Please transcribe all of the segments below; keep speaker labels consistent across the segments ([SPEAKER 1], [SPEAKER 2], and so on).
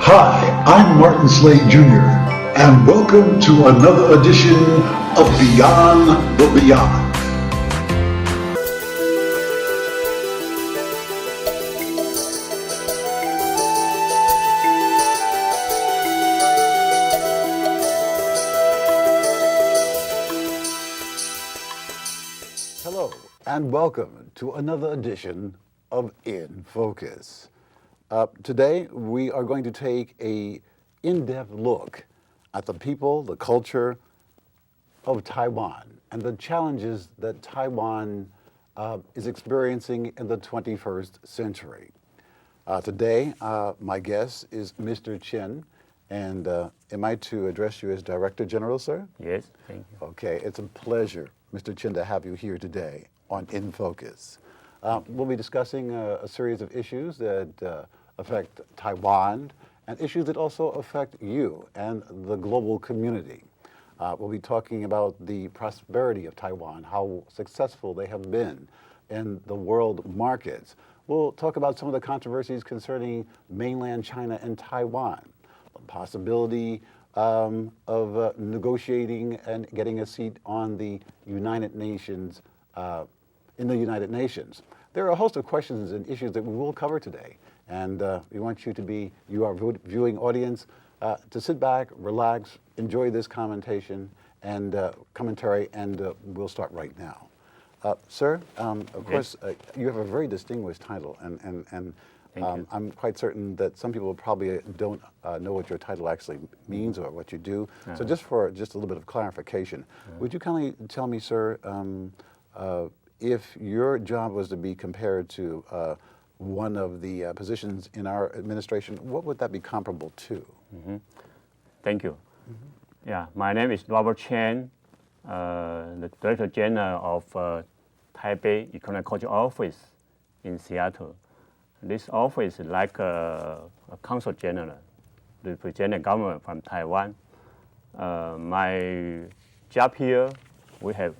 [SPEAKER 1] Hi, I'm Martin Slade Jr., and welcome to another edition of Beyond the Beyond.
[SPEAKER 2] Hello, and welcome to another edition of In Focus. Today, we are going to take an in-depth look at the people, the culture of Taiwan, and the challenges that Taiwan is experiencing in the 21st century. Today, my guest is Mr. Chen, and am I to address you as Director General, sir?
[SPEAKER 3] Yes, thank you.
[SPEAKER 2] Okay, it's a pleasure, Mr. Chen, to have you here today on In Focus. We'll be discussing a series of issues that affect Taiwan and issues that also affect you and the global community. We'll be talking about the prosperity of Taiwan, how successful they have been in the world markets. We'll talk about some of the controversies concerning mainland China and Taiwan, the possibility of negotiating and getting a seat on the United Nations, in the United Nations. There are a host of questions and issues that we will cover today, and we want you to be, our viewing audience, to sit back, relax, enjoy this commentary, and we'll start right now. Sir, of course, you have a very distinguished title, and I'm quite certain that some people probably don't know what your title actually means or what you do. So just for a little bit of clarification, would you kindly tell me, sir, if your job was to be compared to one of the positions in our administration, what would that be comparable to?
[SPEAKER 3] Thank you. Yeah, my name is Robert Chen, the Director General of Taipei Economic Culture Office in Seattle. This office is like a consul general, represent the government from Taiwan. My job here, we have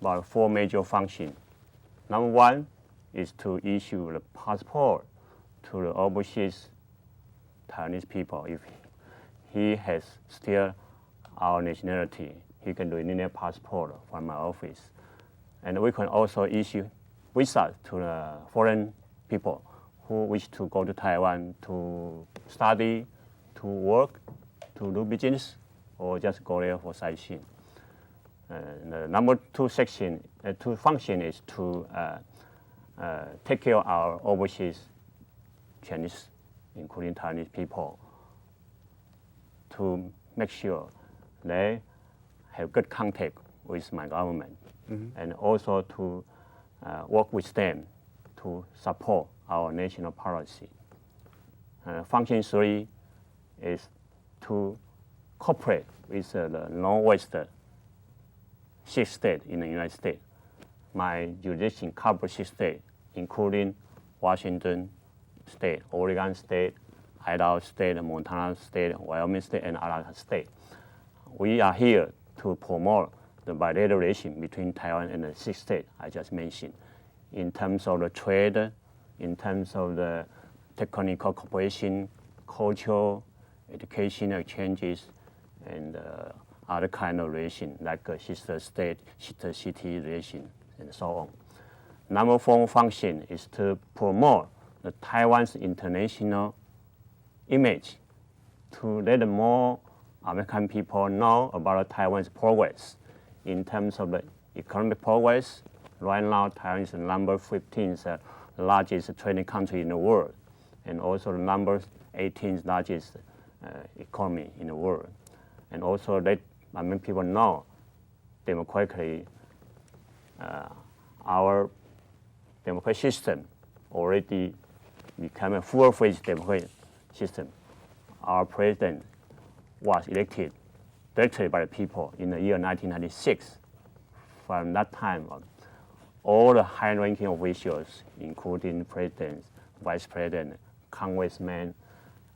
[SPEAKER 3] about 4 major functions. Number 1 is to issue the passport to the overseas Taiwanese people. If he has still our nationality, he can renew a passport from my office. And we can also issue visas to the foreign people who wish to go to Taiwan to study, to work, to do business, or just go there for sightseeing. The number 2 function is to take care of our overseas Chinese, including Taiwanese people, to make sure they have good contact with my government, and also to work with them to support our national policy. Function 3 is to cooperate with the Northwest 6 states in the United States. My jurisdiction covers 6 states, including Washington State, Oregon State, Idaho State, Montana State, Wyoming State, and Alaska State. We are here to promote the bilateral relation between Taiwan and the 6 states I just mentioned, in terms of the trade, in terms of the technical cooperation, cultural, educational exchanges, and other kind of relation like sister state, sister city relation, and so on. Number 4 function is to promote the Taiwan's international image, to let more American people know about Taiwan's progress in terms of the economic progress. Right now, Taiwan is the number 15th largest trading country in the world, and also the number 18th largest economy in the world. And also let American people know democratically our democratic system already become a full-fledged democratic system. Our president was elected directly by the people in the year 1996. From that time on, all the high-ranking officials, including president, vice president, congressmen,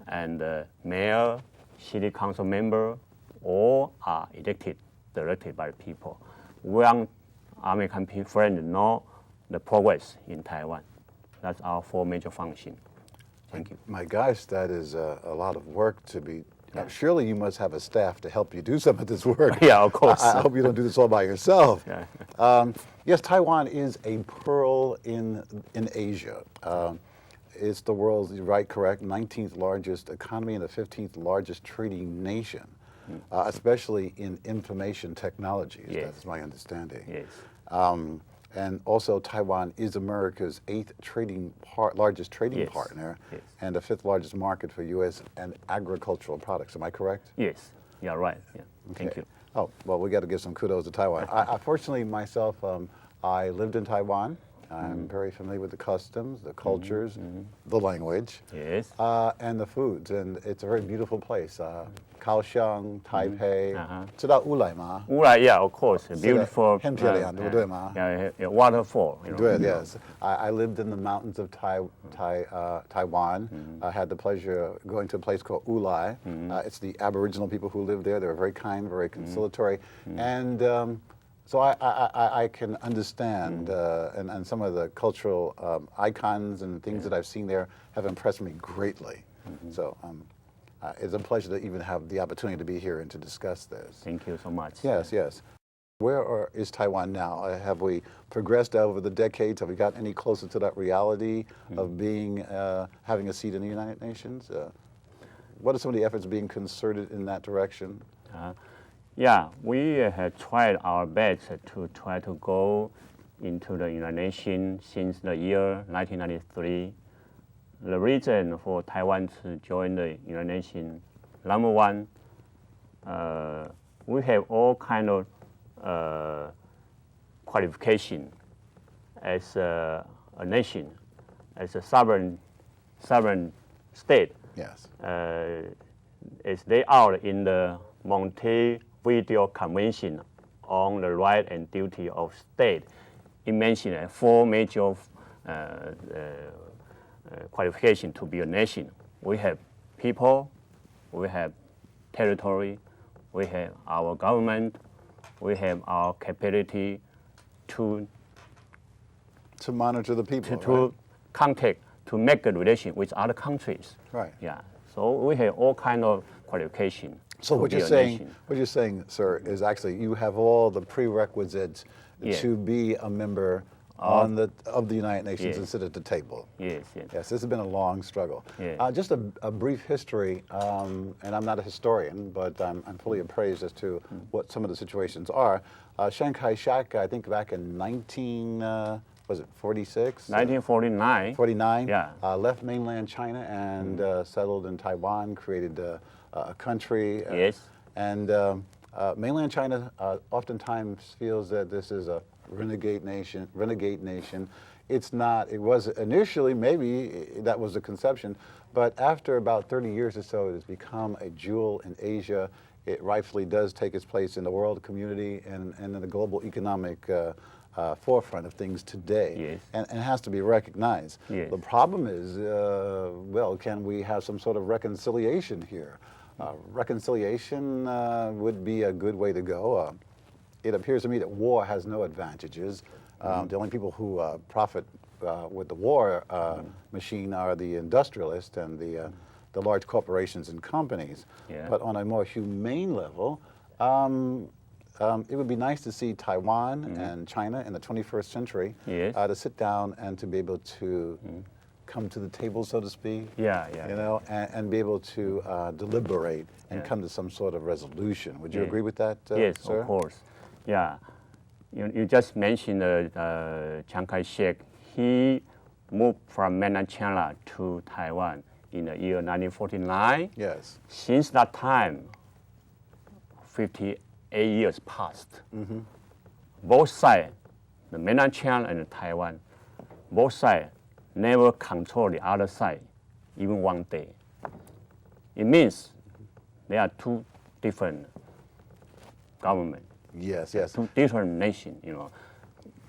[SPEAKER 3] and mayor, city council member, all are elected directly by the people. We want American friends to know the progress in Taiwan. That's our 4 major functions. Thank you.
[SPEAKER 2] My gosh, that is a lot of work to be. Surely you must have a staff to help you do some of this work.
[SPEAKER 3] Yeah, of course.
[SPEAKER 2] I hope you don't do this all by yourself.
[SPEAKER 3] Yeah.
[SPEAKER 2] Yes, Taiwan is a pearl in Asia. It's the world's, right, correct, 19th largest economy and the 15th largest trading nation, especially in information technologies.
[SPEAKER 3] Yes.
[SPEAKER 2] That's my understanding.
[SPEAKER 3] Yes.
[SPEAKER 2] And also Taiwan is America's largest trading
[SPEAKER 3] Yes.
[SPEAKER 2] partner
[SPEAKER 3] Yes.
[SPEAKER 2] and the 5th largest market for U.S. and agricultural products. Am I correct?
[SPEAKER 3] Yes. You're right. Yeah. Thank
[SPEAKER 2] Okay.
[SPEAKER 3] you.
[SPEAKER 2] Oh, well, we got to give some kudos to Taiwan. I fortunately, myself, I lived in Taiwan. I'm very familiar with the customs, the cultures, the language,
[SPEAKER 3] Yes.
[SPEAKER 2] and the foods. And it's a very beautiful place. Kaohsiung, Taipei,
[SPEAKER 3] 嗯哼。
[SPEAKER 2] 知道乌来吗？
[SPEAKER 3] Yeah, of course. Beautiful.
[SPEAKER 2] 很漂亮，对不对吗？
[SPEAKER 3] Yeah, waterfall. You know.
[SPEAKER 2] Good, yes. I lived in the mountains of Taiwan. I had the pleasure of going to a place called Ulai. It's the Aboriginal people who live there. They're very kind, very conciliatory. And so I can understand, and some of the cultural icons and things that I've seen there have impressed me greatly. So it's a pleasure to even have the opportunity to be here and to discuss this.
[SPEAKER 3] Thank you so much.
[SPEAKER 2] Yes, yes. Where is Taiwan now? Have we progressed over the decades? Have we gotten any closer to that reality of being, having a seat in the United Nations? What are some of the efforts being concerted in that direction?
[SPEAKER 3] Yeah, we have tried our best to try to go into the United Nations since the year 1993. The reason for Taiwan to join the United Nations, number one, we have all kind of qualification as a nation, as a sovereign state.
[SPEAKER 2] Yes.
[SPEAKER 3] As laid out in the Montevideo Convention on the Right and Duty of State. It mentioned 4 major qualifications to be a nation. We have people, we have territory, we have our government, we have our capability to
[SPEAKER 2] monitor the people,
[SPEAKER 3] to contact, to make a relation with other countries.
[SPEAKER 2] Right.
[SPEAKER 3] Yeah. So we have all kind of qualification.
[SPEAKER 2] So
[SPEAKER 3] to
[SPEAKER 2] what
[SPEAKER 3] be
[SPEAKER 2] you're
[SPEAKER 3] a
[SPEAKER 2] saying,
[SPEAKER 3] nation.
[SPEAKER 2] what you're saying, sir, is actually you have all the prerequisites
[SPEAKER 3] Yeah.
[SPEAKER 2] to be a member of the United Nations
[SPEAKER 3] Yes.
[SPEAKER 2] and sit at the table.
[SPEAKER 3] Yes, yes.
[SPEAKER 2] Yes, this has been a long struggle.
[SPEAKER 3] Yeah.
[SPEAKER 2] Just a brief history, and I'm not a historian, but I'm fully appraised as to what some of the situations are. Chiang Kai-shek, I think back in 1946?
[SPEAKER 3] 1949.
[SPEAKER 2] 49?
[SPEAKER 3] Yeah.
[SPEAKER 2] Left mainland China and settled in Taiwan, created a country.
[SPEAKER 3] Yes.
[SPEAKER 2] And mainland China oftentimes feels that this is a renegade nation. It's not. It was initially, maybe that was the conception, but after about 30 years or so, it has become a jewel in Asia. It rightfully does take its place in the world community and in the global economic forefront of things today.
[SPEAKER 3] Yes.
[SPEAKER 2] And it has to be recognized.
[SPEAKER 3] Yes.
[SPEAKER 2] The problem is, well, can we have some sort of reconciliation here? Reconciliation would be a good way to go. It appears to me that war has no advantages. The only people who profit with the war machine are the industrialists and the large corporations and companies.
[SPEAKER 3] Yeah.
[SPEAKER 2] But on a more humane level, it would be nice to see Taiwan and China in the 21st century
[SPEAKER 3] Yes.
[SPEAKER 2] to sit down and to be able to come to the table, so to speak.
[SPEAKER 3] Yeah, yeah.
[SPEAKER 2] You know, and be able to deliberate and
[SPEAKER 3] Yeah.
[SPEAKER 2] come to some sort of resolution. Would you
[SPEAKER 3] Yeah.
[SPEAKER 2] agree with that,
[SPEAKER 3] Yes,
[SPEAKER 2] sir?
[SPEAKER 3] of course. Yeah. You just mentioned Chiang Kai-shek. He moved from mainland China to Taiwan in the year 1949.
[SPEAKER 2] Yes.
[SPEAKER 3] Since that time, 58 years passed. Both sides, the mainland China and Taiwan, both sides never control the other side, even one day. It means they are two different governments,
[SPEAKER 2] Yes, yes.
[SPEAKER 3] two different nations. You know,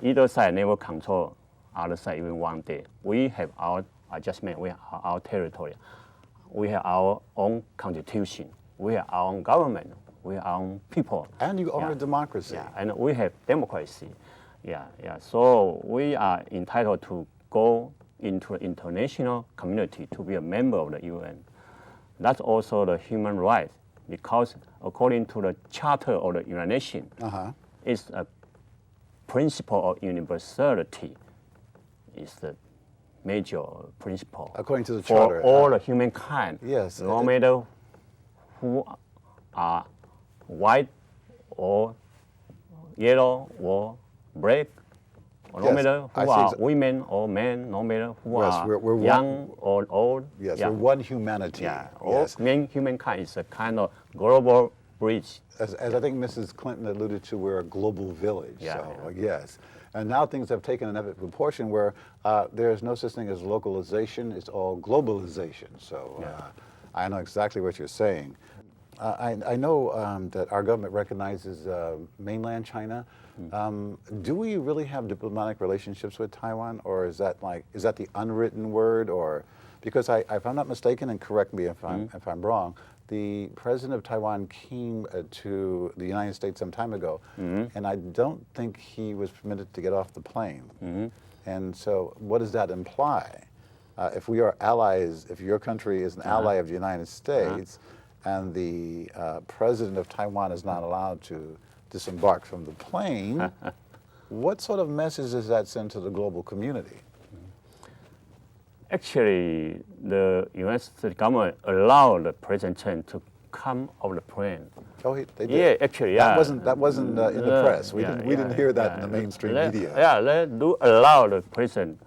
[SPEAKER 3] either side never control other side even one day. We have our adjustment. We have our territory. We have our own constitution. We have our own government. We have our own people.
[SPEAKER 2] And you are
[SPEAKER 3] Yeah.
[SPEAKER 2] a democracy.
[SPEAKER 3] Yeah, and we have democracy. Yeah, yeah. So we are entitled to go into the international community to be a member of the UN. That's also the human right, because according to the Charter of the United Nations, it's a principle of universality. Is the major principle.
[SPEAKER 2] According to the
[SPEAKER 3] for
[SPEAKER 2] Charter.
[SPEAKER 3] all the humankind.
[SPEAKER 2] Yes.
[SPEAKER 3] No matter who are white or yellow or black, or no
[SPEAKER 2] Yes,
[SPEAKER 3] matter
[SPEAKER 2] I
[SPEAKER 3] who
[SPEAKER 2] see
[SPEAKER 3] are
[SPEAKER 2] so.
[SPEAKER 3] women or men, no matter who
[SPEAKER 2] Yes,
[SPEAKER 3] are
[SPEAKER 2] we're
[SPEAKER 3] young or old.
[SPEAKER 2] Yes,
[SPEAKER 3] yeah.
[SPEAKER 2] we're one humanity.
[SPEAKER 3] Yeah,
[SPEAKER 2] Yes.
[SPEAKER 3] all humankind is a kind of global bridge.
[SPEAKER 2] As I think Mrs. Clinton alluded to, we're a global village.
[SPEAKER 3] Yeah,
[SPEAKER 2] So, yes. And now things have taken an epic proportion where there's no such thing as localization, it's all globalization. So I know exactly what you're saying. I know that our government recognizes mainland China. Do we really have diplomatic relationships with Taiwan, or is that the unwritten word? Or because if I'm not mistaken, and correct me if I'm wrong, the president of Taiwan came to the United States some time ago, and I don't think he was permitted to get off the plane. And so, what does that imply? If we are allies, if your country is an ally of the United States, and the president of Taiwan is not allowed to disembark from the plane, what sort of message does that send to the global community?
[SPEAKER 3] Actually, the U.S. government allowed President Chen to come off the plane.
[SPEAKER 2] Oh, they did.
[SPEAKER 3] Yeah, actually, yeah.
[SPEAKER 2] That wasn't in the press. We didn't hear that in the mainstream media.
[SPEAKER 3] Yeah, they do allow the president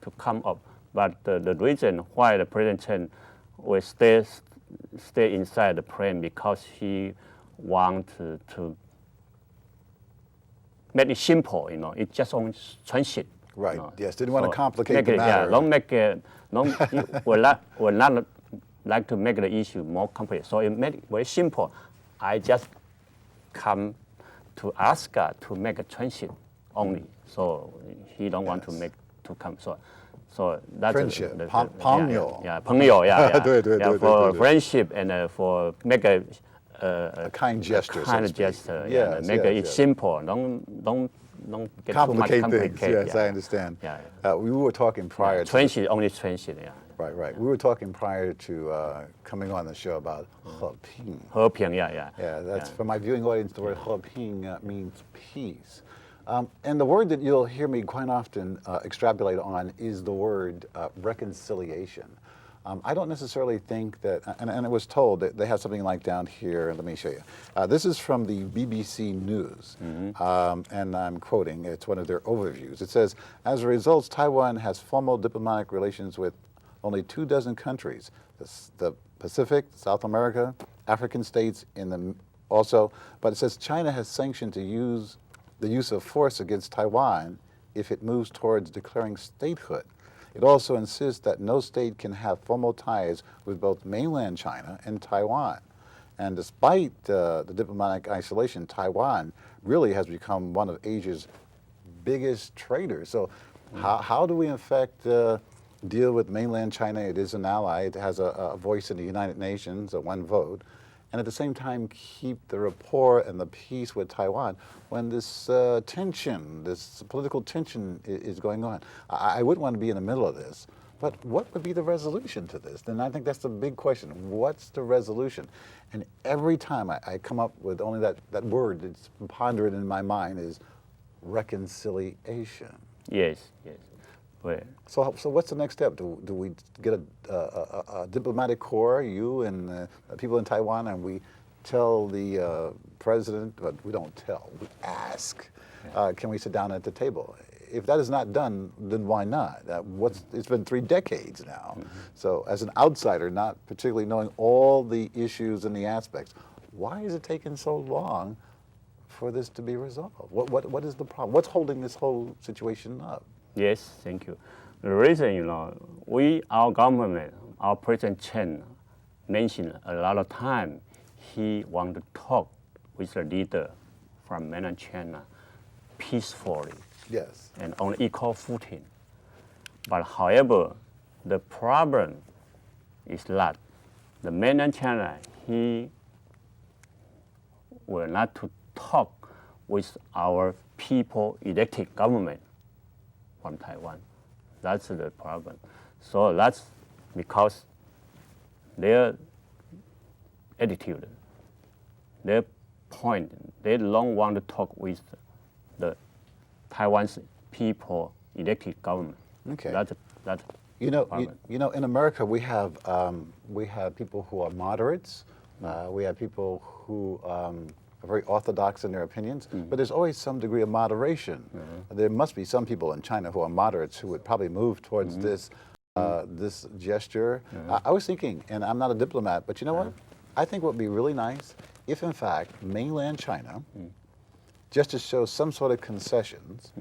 [SPEAKER 3] to come up, but the reason why the President Chen will stay inside the plane because he want to make it simple. It's just on transit.
[SPEAKER 2] Right. Yes. Didn't want to complicate the
[SPEAKER 3] it,
[SPEAKER 2] matter.
[SPEAKER 3] Yeah. Don't make it. Will not like to make the issue more complicated. So it made it very simple. I just come to Alaska to make a transit only. So he don't want to come. So that's
[SPEAKER 2] friendship.
[SPEAKER 3] 朋友 yeah. For friendship and for make a
[SPEAKER 2] kind gesture.
[SPEAKER 3] Kind of gesture. Yeah. Make it simple. Don't get too much
[SPEAKER 2] complicate
[SPEAKER 3] complicated.
[SPEAKER 2] things. Yes,
[SPEAKER 3] yeah.
[SPEAKER 2] I understand.
[SPEAKER 3] Yeah.
[SPEAKER 2] We were talking prior to
[SPEAKER 3] transit, only transit. Yeah.
[SPEAKER 2] Right. We were talking prior to coming on the show about 和平.
[SPEAKER 3] 和平, yeah.
[SPEAKER 2] Yeah, that's for my viewing audience. The word 和平 means peace. And the word that you'll hear me quite often extrapolate on is the word reconciliation. I don't necessarily think that, and it was told that they have something like down here, let me show you. This is from the BBC News, and I'm quoting, it's one of their overviews. It says, as a result, Taiwan has formal diplomatic relations with only 24 countries, the Pacific, South America, African states, but it says China has sanctioned the use of force against Taiwan if it moves towards declaring statehood. It also insists that no state can have formal ties with both mainland China and Taiwan. And despite the diplomatic isolation, Taiwan really has become one of Asia's biggest traders. So how do we in fact deal with mainland China? It is an ally. It has a voice in the United Nations, one vote. And at the same time keep the rapport and the peace with Taiwan when this tension, this political tension is going on. I wouldn't want to be in the middle of this, but what would be the resolution to this? Then I think that's the big question. What's the resolution? And every time I come up with only that word that's pondered in my mind is reconciliation.
[SPEAKER 3] Yes. Well,
[SPEAKER 2] So what's the next step? Do we get a diplomatic corps, you and people in Taiwan, and we tell the president, but we don't tell, we ask, can we sit down at the table? If that is not done, then why not? It's been 3 decades now. So as an outsider, not particularly knowing all the issues and the aspects, why is it taking so long for this to be resolved? What is the problem? What's holding this whole situation up?
[SPEAKER 3] yes, thank you. The reason, our government, our President Chen mentioned a lot of time, he want to talk with the leader from mainland China peacefully.
[SPEAKER 2] Yes.
[SPEAKER 3] And on equal footing. But however, the problem is that the mainland China, he will not to talk with our people elected government from Taiwan. That's the problem. So that's because their attitude, their point, they don't want to talk with the Taiwan's people elected government.
[SPEAKER 2] Okay.
[SPEAKER 3] That's
[SPEAKER 2] You know,
[SPEAKER 3] problem.
[SPEAKER 2] you know, in America we have people who are moderates. We have people who are very orthodox in their opinions, but there's always some degree of moderation. There must be some people in China who are moderates who would probably move towards this this gesture. I was thinking, and I'm not a diplomat, but you know what? I think what would be really nice if, in fact, mainland China, just to show some sort of concessions,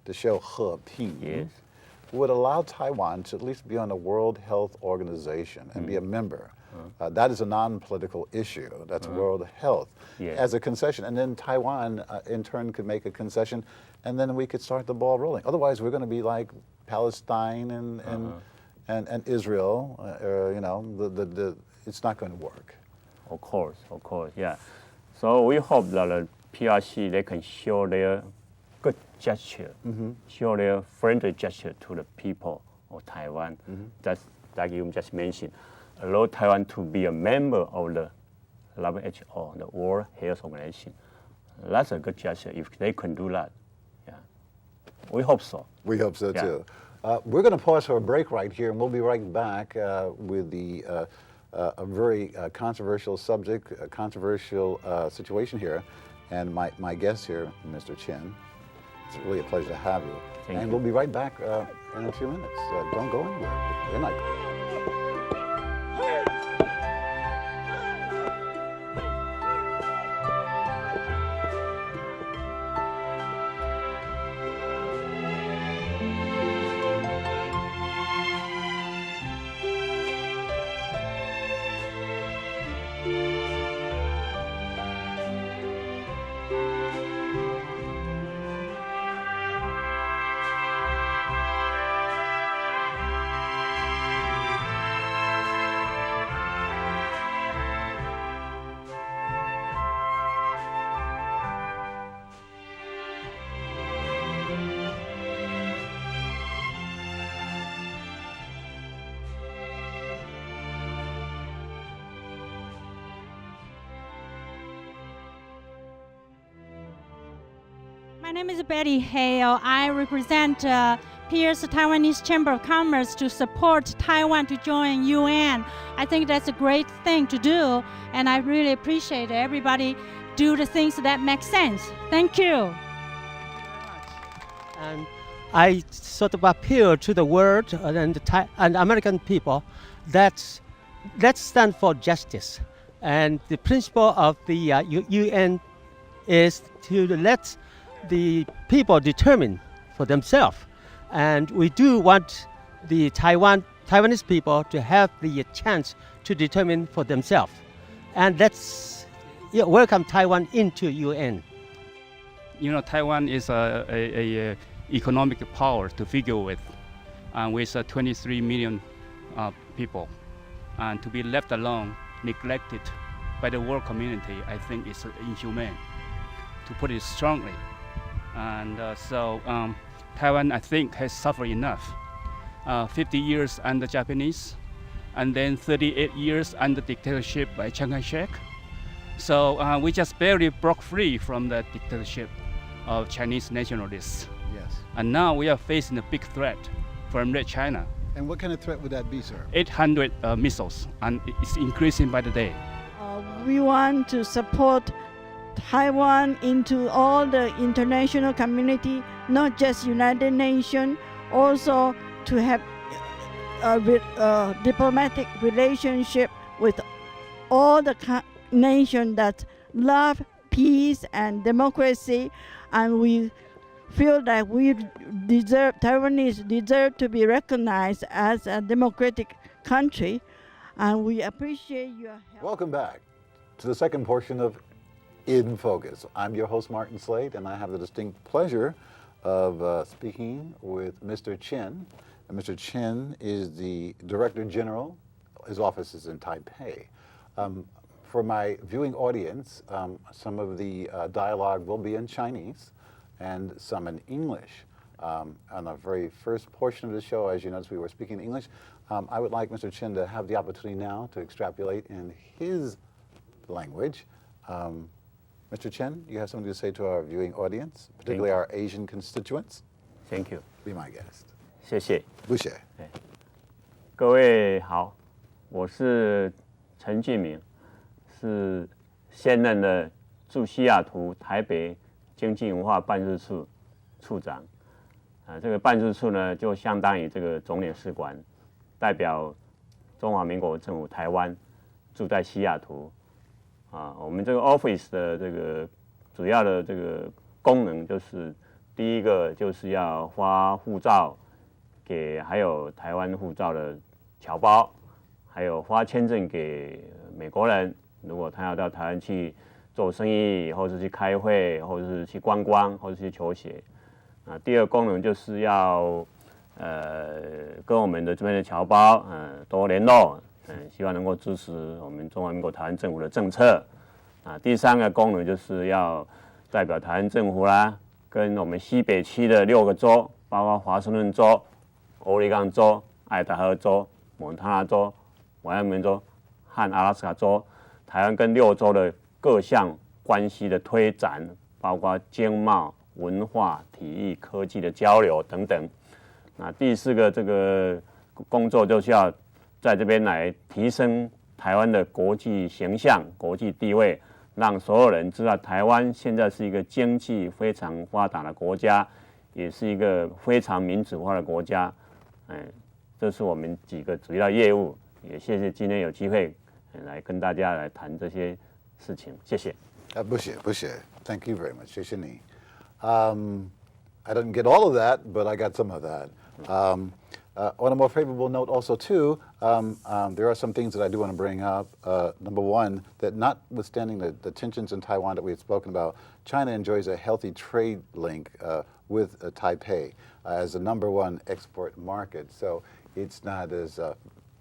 [SPEAKER 2] to show 和平,
[SPEAKER 3] Yes.
[SPEAKER 2] would allow Taiwan to at least be on the World Health Organization and be a member. That is a non-political issue. That's World Health
[SPEAKER 3] Yeah.
[SPEAKER 2] as a concession. And then Taiwan, in turn, could make a concession, and then we could start the ball rolling. Otherwise, we're going to be like Palestine and Israel. You know, it's not going to work.
[SPEAKER 3] Of course, yeah. So we hope that the PRC, they can show their good gesture, show their friendly gesture to the people of Taiwan. That's like you just mentioned, allow Taiwan to be a member of the WHO, the World Health Organization. That's a good gesture if they can do that. Yeah, we hope so.
[SPEAKER 2] We hope so
[SPEAKER 3] Yeah.
[SPEAKER 2] too. We're going to pause for a break right here, and we'll be right back with a very controversial subject, a controversial situation here, and my guest here, Mr. Chin. It's really a pleasure to have you.
[SPEAKER 3] Thank
[SPEAKER 2] and
[SPEAKER 3] you.
[SPEAKER 2] we'll be right back in a few minutes. Don't go anywhere. Good night.
[SPEAKER 4] My name is Betty Hale. I represent Pierce Taiwanese Chamber of Commerce to support Taiwan to join UN. I think that's a great thing to do, and I really appreciate everybody do the things that make sense. Thank you.
[SPEAKER 5] And I sort of appeal to the world and American people that let's stand for justice. And the principle of the UN is to let the people determine for themselves. And we do want the Taiwanese people to have the chance to determine for themselves. And let's welcome Taiwan into UN.
[SPEAKER 6] You know, Taiwan is a economic power to figure with, with 23 million people, and to be left alone, neglected by the world community, I think is inhumane, to put it strongly. And so Taiwan, I think, has suffered enough. 50 years under Japanese, and then 38 years under dictatorship by Chiang Kai-shek. So we just barely broke free from the dictatorship of Chinese nationalists.
[SPEAKER 2] Yes.
[SPEAKER 6] And now we are facing a big threat from Red China.
[SPEAKER 2] And what kind of threat would that be, sir?
[SPEAKER 6] 800 missiles, and it's increasing by the day.
[SPEAKER 7] We want to support Taiwan into all the international community, not just United Nations, also to have a diplomatic relationship with all the nations that love peace and democracy, and we feel that Taiwanese deserve to be recognized as a democratic country, and we appreciate your help.
[SPEAKER 2] Welcome back to the second portion of In Focus. I'm your host, Martin Slade, and I have the distinct pleasure of speaking with Mr. Chin. And Mr. Chin is the Director General. His office is in Taipei. For my viewing audience, some of the dialogue will be in Chinese and some in English. On the very first portion of the show, as you noticed, we were speaking English. I would like Mr. Chin to have the opportunity now to extrapolate in his language. Mr. Chen, you have something to say to our viewing audience, particularly our Asian constituents?
[SPEAKER 3] Thank you.
[SPEAKER 2] Be my guest.
[SPEAKER 3] 谢谢。
[SPEAKER 2] 不谢。
[SPEAKER 3] 各位好，我是陈俊明，是现任的驻西雅图台北经济文化办事处处长。这个办事处呢，就相当于这个总领事馆，代表中华民国政府台湾住在西雅图。我们这个 office 的这个主要的这个功能就是，第一个就是要发护照给还有台湾护照的侨胞，还有发签证给美国人，如果他要到台湾去做生意，或是去开会，或者是去观光，或者是去求学。第二个功能就是要跟我们的这边的侨胞多联络，希望能够支持我们中华民国台湾政府的政策。第三个功能就是要代表台湾政府啦，跟我们西北区的6个州，包括华盛顿州、俄勒冈州、爱达荷州、蒙塔纳州、迈阿密州和阿拉斯加州，台湾跟6州的各项关系的推展，包括经贸、文化、体育、科技的交流等等。第四个这个工作就是要在这边来提升台湾的国际形象、国际地位，让所有人知道台湾现在是一个经济非常发达的国家，也是一个非常民主化的国家。这是我们几个主要业务。也谢谢今天有机会来跟大家来谈这些事情，谢谢。
[SPEAKER 2] 不谢，不谢。Thank you very much. 谢谢你。I didn't get all of that, but I got some of that. On a more favorable note also too, there are some things that I do want to bring up. Number one, that notwithstanding the tensions in Taiwan that we had spoken about, China enjoys a healthy trade link with Taipei as the #1 export market. So it's not as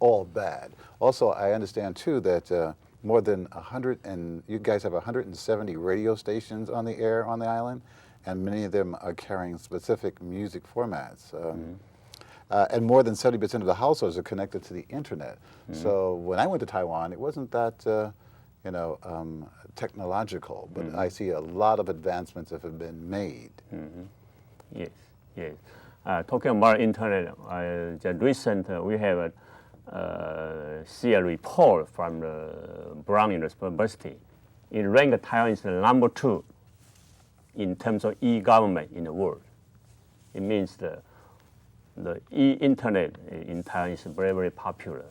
[SPEAKER 2] all bad. Also, I understand too that more than 100, and you guys have 170 radio stations on the air on the island, and many of them are carrying specific music formats. And more than 70% of the households are connected to the internet. So when I went to Taiwan, it wasn't that, technological, but I see a lot of advancements that have been made.
[SPEAKER 3] Yes, yes. Talking about internet, the recent we have see a report from the Brown University. It ranked Taiwan as the #2 in terms of e-government in the world. It means the e-internet in Taiwan is very, very popular.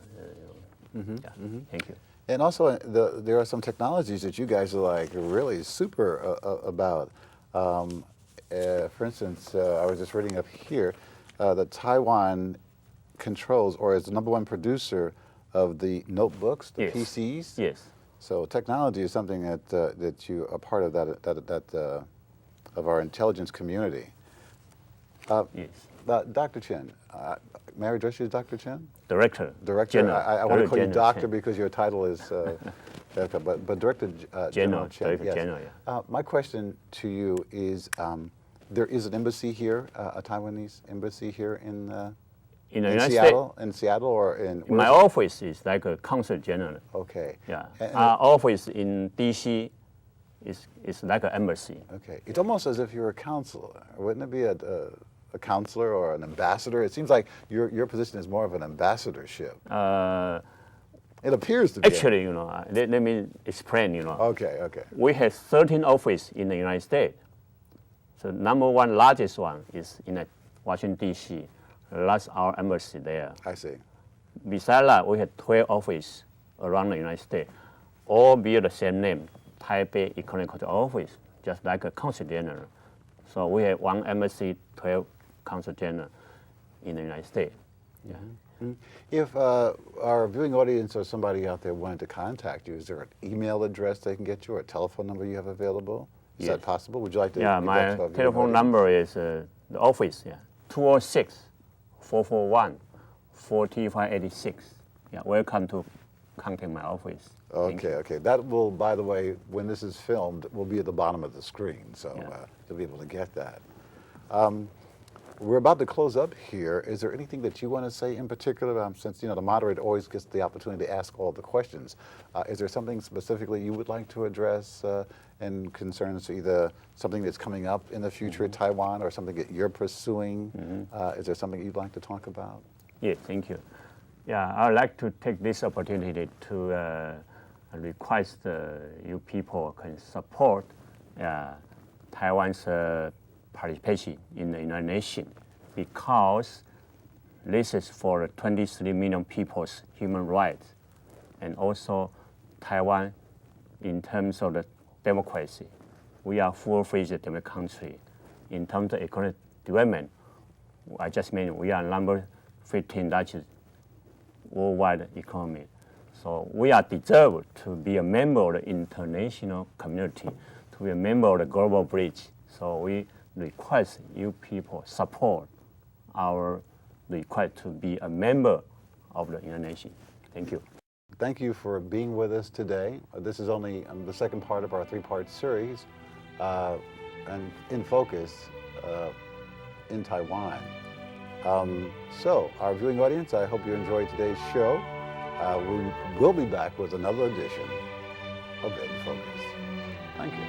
[SPEAKER 3] Thank you.
[SPEAKER 2] And also, there are some technologies that you guys are like really super about. For instance, I was just reading up here that Taiwan controls or is the #1 producer of the notebooks, the PCs.
[SPEAKER 3] Yes.
[SPEAKER 2] So technology is something that you are part of that of our intelligence community.
[SPEAKER 3] Yes.
[SPEAKER 2] Dr. Chen, may I address you as Dr. Chen?
[SPEAKER 3] Director.
[SPEAKER 2] Director. I want to call you
[SPEAKER 3] General
[SPEAKER 2] doctor
[SPEAKER 3] Chen.
[SPEAKER 2] because your title is, but Director General Chen.
[SPEAKER 3] Director
[SPEAKER 2] Yes.
[SPEAKER 3] General, yeah.
[SPEAKER 2] My question to you is, there is an embassy here, a Taiwanese embassy here in
[SPEAKER 3] the United
[SPEAKER 2] Seattle,
[SPEAKER 3] States.
[SPEAKER 2] in Seattle, or in
[SPEAKER 3] My office is like a consul general.
[SPEAKER 2] Okay.
[SPEAKER 3] Yeah.
[SPEAKER 2] And
[SPEAKER 3] Our office in D.C. is like an embassy.
[SPEAKER 2] Okay. It's almost as if you're a counselor. Wouldn't it be a counselor or an ambassador? It seems like your position is more of an ambassadorship. It appears to be.
[SPEAKER 3] Actually, let me explain.
[SPEAKER 2] Okay.
[SPEAKER 3] We have 13 offices in the United States. So #1 largest one is in Washington D.C. That's our embassy there.
[SPEAKER 2] I see.
[SPEAKER 3] Besides that, we have 12 offices around the United States, all bear the same name, Taipei Economic Cultural Office, just like a consul general. So we have 1 embassy, 12 consul general in the United States. Yeah.
[SPEAKER 2] If our viewing audience or somebody out there wanted to contact you, is there an email address they can get you or a telephone number you have available? Is that possible? Would you like to?
[SPEAKER 3] Yeah, my telephone number is the office, 206-441-4586. Yeah, welcome to contact my office.
[SPEAKER 2] Okay. That will, by the way, when this is filmed, will be at the bottom of the screen, so you'll be able to get that. We're about to close up here. Is there anything that you want to say in particular? Since the moderator always gets the opportunity to ask all the questions, is there something specifically you would like to address in concerns to either something that's coming up in the future at Taiwan or something that you're pursuing? Is there something you'd like to talk about?
[SPEAKER 3] Yeah, thank you. Yeah, I'd like to take this opportunity to request you people can support Taiwan's participation in the United Nations, because this is for 23 million people's human rights, and also Taiwan in terms of the democracy. We are full-fledged democratic country. In terms of economic development, I just mentioned we are number 15 largest worldwide economy. So we are deserved to be a member of the international community, to be a member of the global bridge. So we request you people support our request to be a member of the United Nations. Thank you.
[SPEAKER 2] Thank you for being with us today. This is only the second part of our three-part series, and in focus in Taiwan. So, our viewing audience, I hope you enjoyed today's show. We will be back with another edition of In Focus. Thank you.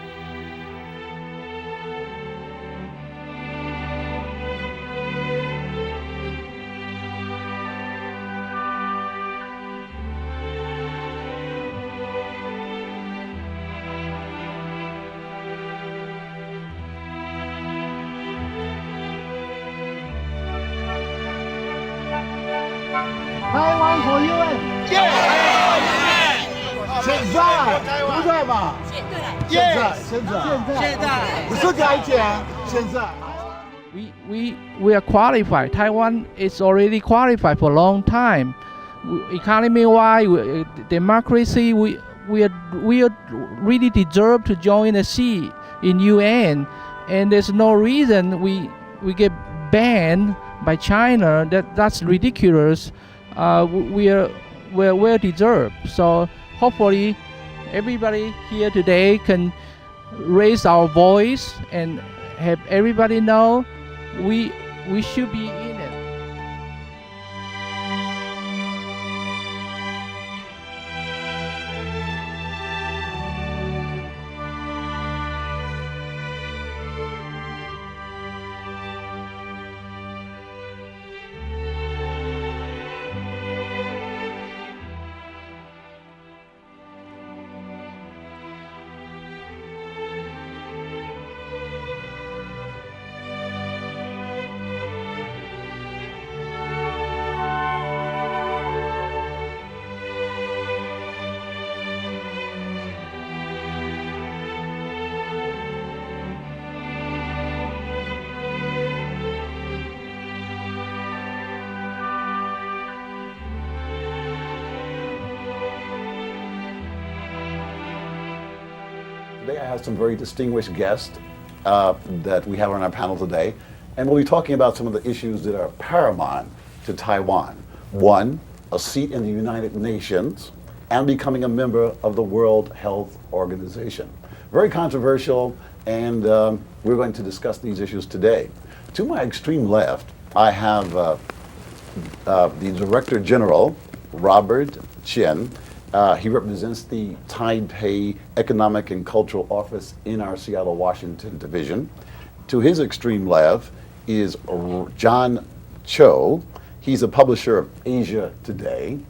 [SPEAKER 8] Taiwan for UN。现在，不在吧？现在，不是改讲，现在。
[SPEAKER 9] We are qualified. Taiwan is already qualified for a long time. Economy-wise, democracy, we really deserve to join the seat in UN, and there's no reason we get banned by China. That's ridiculous. We're well deserved. So hopefully everybody here today can raise our voice and have everybody know we should be in it.
[SPEAKER 2] Today I have some very distinguished guests that we have on our panel today, and we'll be talking about some of the issues that are paramount to Taiwan. One, a seat in the United Nations and becoming a member of the World Health Organization. Very controversial, and we're going to discuss these issues today. To my extreme left, I have the Director General, Robert Chen. He represents the Taipei Economic and Cultural Office in our Seattle, Washington division. To his extreme left is John Cho. He's a publisher of Asia Today.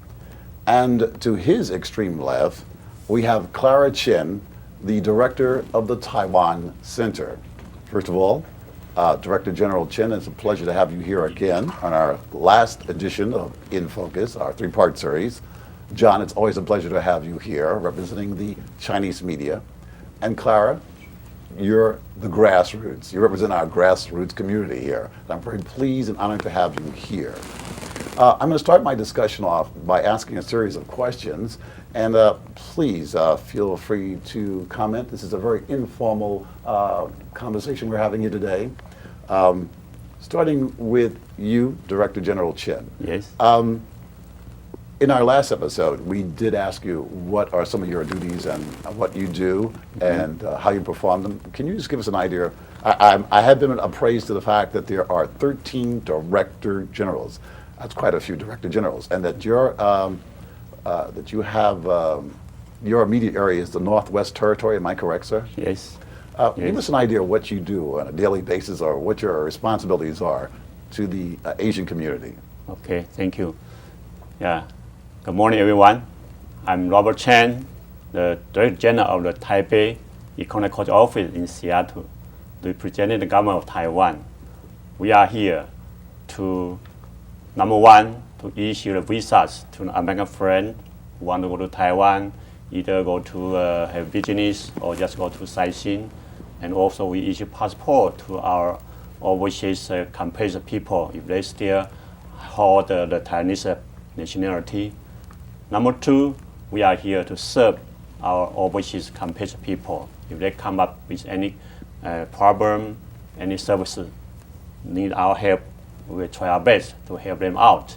[SPEAKER 2] And to his extreme left, we have Clara Chen, the director of the Taiwan Center. First of all, Director General Chen, it's a pleasure to have you here again on our last edition of In Focus, our three-part series. John, it's always a pleasure to have you here representing the Chinese media. And Clara, you're the grassroots. You represent our grassroots community here. I'm very pleased and honored to have you here. I'm going to start my discussion off by asking a series of questions, and please feel free to comment. This is a very informal conversation we're having here today. Starting with you, Director General Chen.
[SPEAKER 3] Yes.
[SPEAKER 2] In our last episode, we did ask you what are some of your duties and what you do and how you perform them. Can you just give us an idea? I have been appraised to the fact that there are 13 director generals. That's quite a few director generals, and that you have your immediate area is the Northwest Territory. Am I correct, sir?
[SPEAKER 3] Yes.
[SPEAKER 2] Give us an idea of what you do on a daily basis or what your responsibilities are to the Asian community.
[SPEAKER 3] Okay, thank you. Yeah. Good morning, everyone. I'm Robert Chen, the Director General of the Taipei Economic Culture Office in Seattle, representing the government of Taiwan. We are here to, number one, to issue the visas to an American friend who want to go to Taiwan, either go to have business or just go to sightseeing. And also we issue passport to our overseas compatriot people if they still hold the Taiwanese nationality. Number two, we are here to serve our overseas compatriot people. If they come up with any problem, any services, need our help, we will try our best to help them out.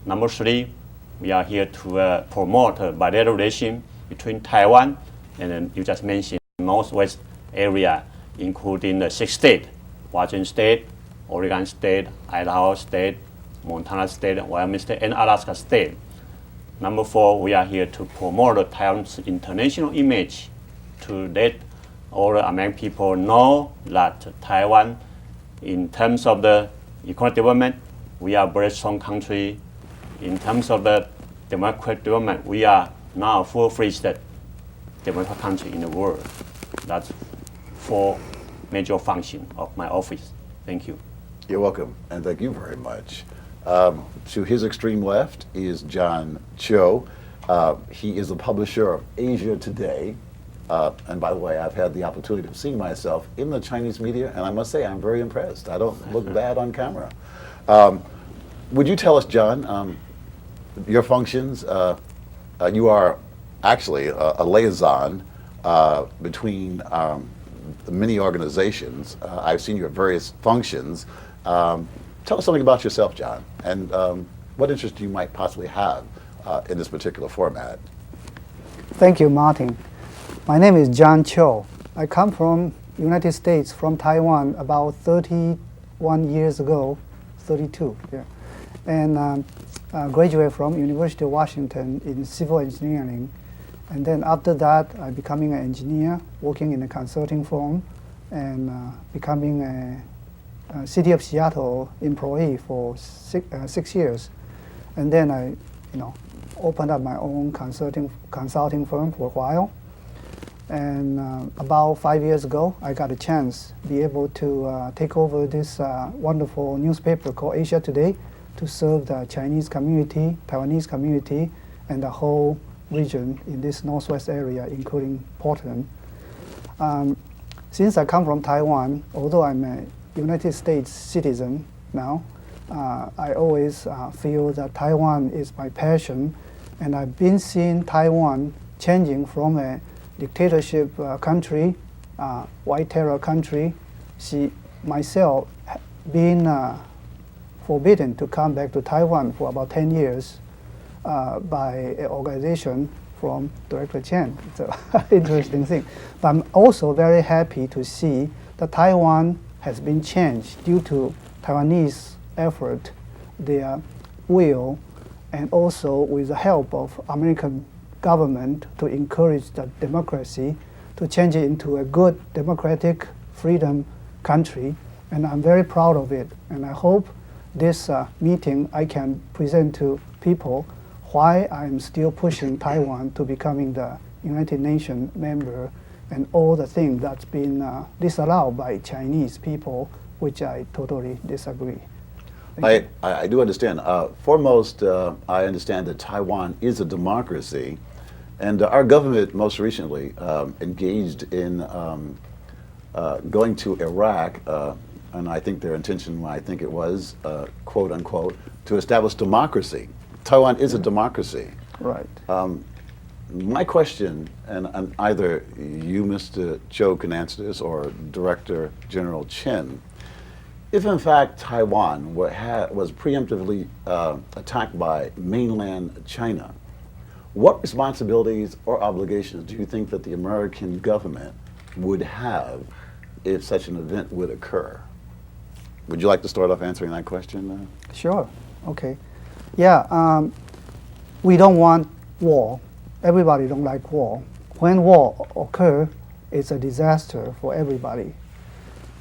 [SPEAKER 3] Number three, we are here to promote a bilateral relation between Taiwan and then you just mentioned Northwest area, including the 6 states, Washington State, Oregon State, Idaho State, Montana State, Wyoming State, and Alaska State. Number four, we are here to promote Taiwan's international image to let all the American people know that Taiwan, in terms of the economic development, we are a very strong country. In terms of the democratic development, we are now a full-fledged democratic country in the world. That's four major functions of my office. Thank you.
[SPEAKER 2] You're welcome, and thank you very much. To his extreme left is John Cho. He is the publisher of Asia Today. And by the way, I've had the opportunity of seeing myself in the Chinese media, and I must say I'm very impressed. I don't look bad on camera. Would you tell us, John, your functions? You are actually a liaison between many organizations. I've seen your various functions. Tell us something about yourself, John, and what interest you might possibly have in this particular format.
[SPEAKER 10] Thank you, Martin. My name is John Cho. I come from United States, from Taiwan, about 31 years ago, 32, yeah. And graduated from University of Washington in civil engineering. And then after that, I becoming an engineer, working in a consulting firm, and becoming a City of Seattle employee for 6 years. And then I, opened up my own consulting firm for a while. And about 5 years ago, I got a chance to be able to take over this wonderful newspaper called Asia Today to serve the Chinese community, Taiwanese community, and the whole region in this Northwest area, including Portland. Since I come from Taiwan, although I'm a United States citizen now, I always feel that Taiwan is my passion, and I've been seeing Taiwan changing from a dictatorship country, white terror country, myself being forbidden to come back to Taiwan for about 10 years by an organization from Director Chen. It's an interesting thing. But I'm also very happy to see that Taiwan has been changed due to Taiwanese effort, their will, and also with the help of American government to encourage the democracy, to change it into a good democratic freedom country. And I'm very proud of it. And I hope this meeting I can present to people why I'm still pushing Taiwan to becoming the United Nations member and all the things that's been disallowed by Chinese people, which I totally disagree.
[SPEAKER 2] I do understand. Foremost, I understand that Taiwan is a democracy, and our government most recently engaged in going to Iraq, and I think their intention, I think it was, quote unquote, to establish democracy. Taiwan is a democracy.
[SPEAKER 10] Right.
[SPEAKER 2] My question, and either you, Mr. Cho, can answer this, or Director General Chen, If in fact Taiwan was preemptively attacked by mainland China, what responsibilities or obligations do you think that the American government would have if such an event would occur? Would you like to start off answering that question?
[SPEAKER 10] Sure. Okay. Yeah. We don't want war. Everybody don't like war. When war occurs, it's a disaster for everybody.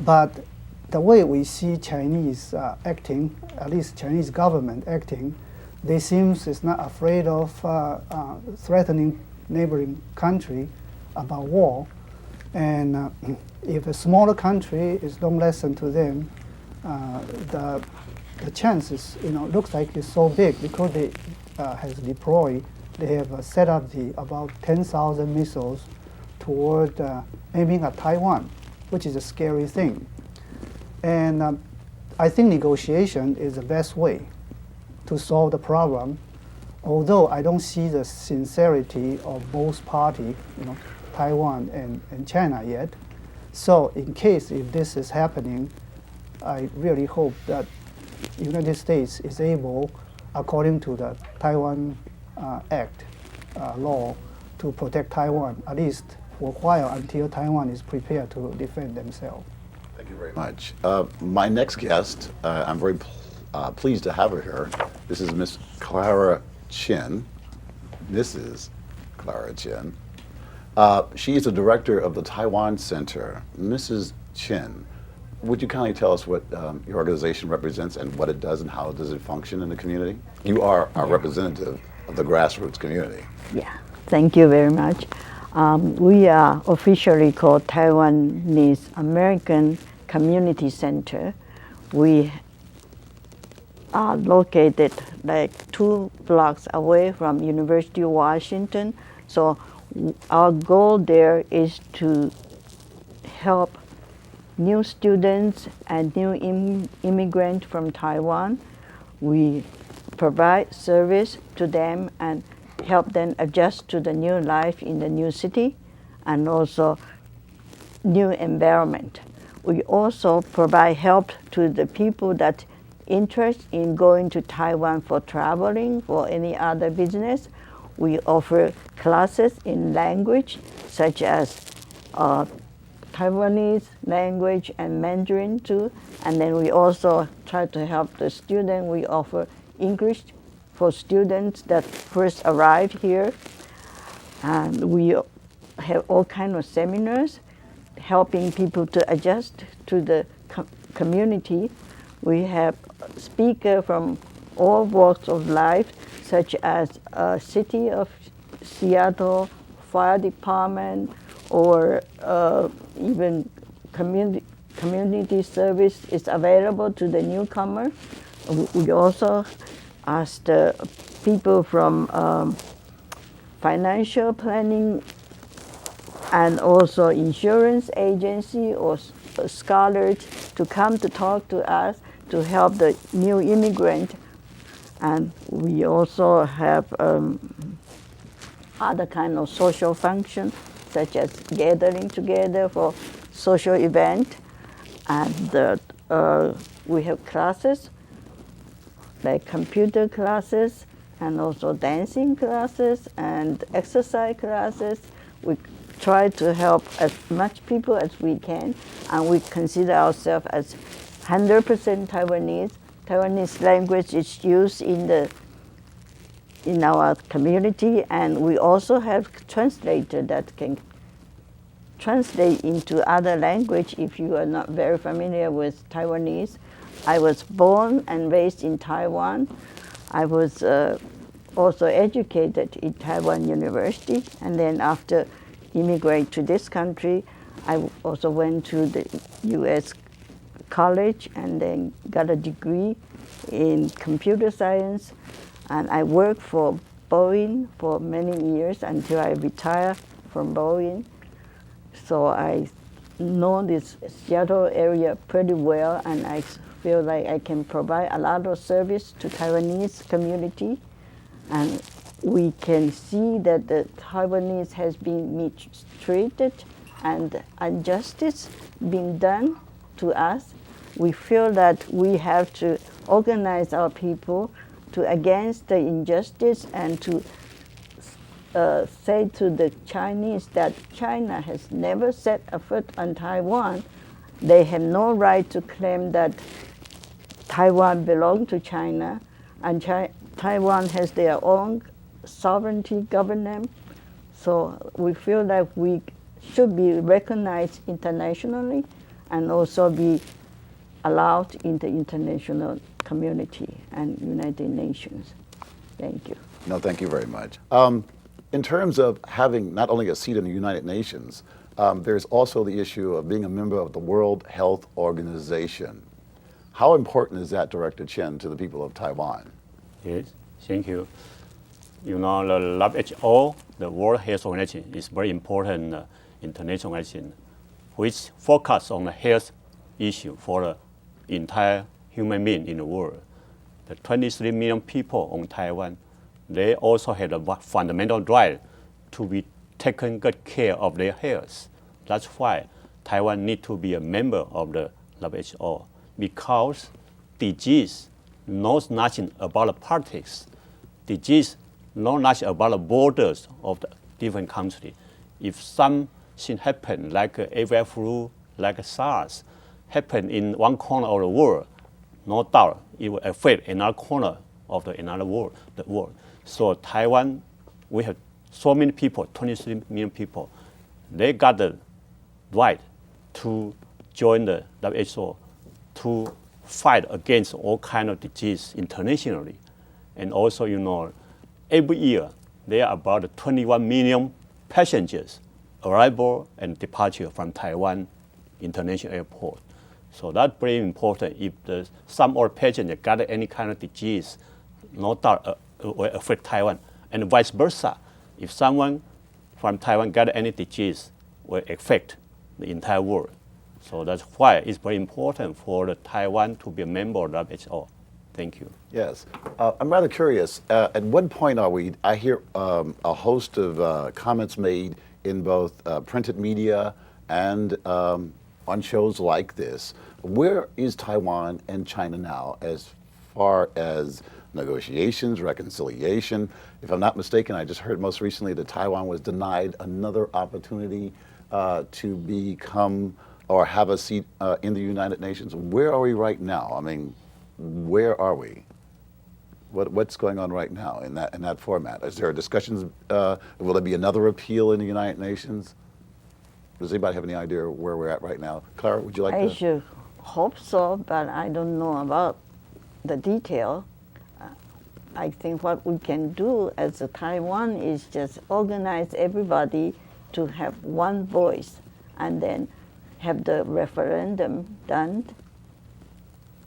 [SPEAKER 10] But the way we see Chinese acting, at least Chinese government acting, they seems is not afraid of threatening neighboring country about war. And if a smaller country is don't listen to them, the chances, looks like it's so big because they has deployed. They have set up about 10,000 missiles toward aiming at Taiwan, which is a scary thing. And I think negotiation is the best way to solve the problem, although I don't see the sincerity of both parties, Taiwan and China yet. So in case if this is happening, I really hope that the United States is able, according to the Taiwan Act law, to protect Taiwan, at least for a while until Taiwan is prepared to defend themselves.
[SPEAKER 2] Thank you very much. My next guest, I'm very pleased to have her here. This is Miss Clara Chin. Mrs. Clara Chin. She is the director of the Taiwan Center. Mrs. Chin, would you kindly tell us what your organization represents and what it does and how does it function in the community? You are our representative of the grassroots community.
[SPEAKER 11] Yeah, thank you very much. We are officially called Taiwanese American Community Center. We are located like 2 blocks away from University of Washington. So our goal there is to help new students and new immigrants from Taiwan. We provide service to them and help them adjust to the new life in the new city and also new environment. We also provide help to the people that interest in going to Taiwan for traveling or any other business. We offer classes in language such as Taiwanese language and Mandarin too. And then we also try to help the student. We offer English for students that first arrive here. And we have all kinds of seminars helping people to adjust to the community. We have speakers from all walks of life, such as City of Seattle, Fire Department, or even community service is available to the newcomer. We also ask the people from financial planning and also insurance agency or scholars to come to talk to us to help the new immigrant. And we also have other kind of social functions, such as gathering together for social event. And we have classes, like computer classes, and also dancing classes and exercise classes. We try to help as much people as we can, and we consider ourselves as 100% Taiwanese. Taiwanese language is used in our community, and we also have translator that can translate into other language if you are not very familiar with Taiwanese. I was born and raised in Taiwan. I was also educated in Taiwan University, and then after immigrate to this country, I also went to the U.S. college and then got a degree in computer science, and I worked for Boeing for many years until I retired from Boeing. So I know this Seattle area pretty well, and I feel like I can provide a lot of service to Taiwanese community. And we can see that the Taiwanese has been mistreated and injustice being done to us. we feel that we have to organize our people to against the injustice and to say to the Chinese that China has never set a foot on Taiwan. They have no right to claim that Taiwan belongs to China, and Taiwan has their own sovereignty government. So we feel that we should be recognized internationally and also be allowed in the international community and United Nations. Thank you.
[SPEAKER 2] No, thank you very much. In terms of having not only a seat in the United Nations, there's also the issue of being a member of the World Health Organization. How important is that, Director Chen, to the people of Taiwan?
[SPEAKER 3] Yes, thank you. You know, the WHO, the World Health Organization, is very important international organization which focus on the health issue for the entire human being in the world. The 23 million people on Taiwan, they also have a fundamental right to be taken good care of their health. That's why Taiwan needs to be a member of the WHO, because disease knows nothing about politics. Disease knows nothing about the borders of the different countries. If something happens, like avian flu, like SARS, happen in one corner of the world, no doubt it will affect another corner of the world. So Taiwan, we have so many people, 23 million people. They got the right to join the WHO to fight against all kind of disease internationally. And also, you know, every year there are about 21 million passengers arrival and departure from Taiwan International Airport. So that's very important. If some old passenger got any kind of disease, no doubt will affect Taiwan, and vice versa. If someone from Taiwan got any disease, will affect the entire world. So that's why it's very important for Taiwan to be a member of WHO. Thank you.
[SPEAKER 2] Yes. I'm rather curious. At what point are we, I hear a host of comments made in both printed media and on shows like this. Where is Taiwan and China now as far as negotiations, reconciliation? If I'm not mistaken, I just heard most recently that Taiwan was denied another opportunity to become or have a seat in the United Nations. Where are we right now? I mean, where are we? What's going on right now in that format? Is there discussions? Will there be another appeal in the United Nations? Does anybody have any idea where we're at right now? Clara, would you like to?
[SPEAKER 11] I should hope so, but I don't know about the detail. I think what we can do as a Taiwan is just organize everybody to have one voice and then have the referendum done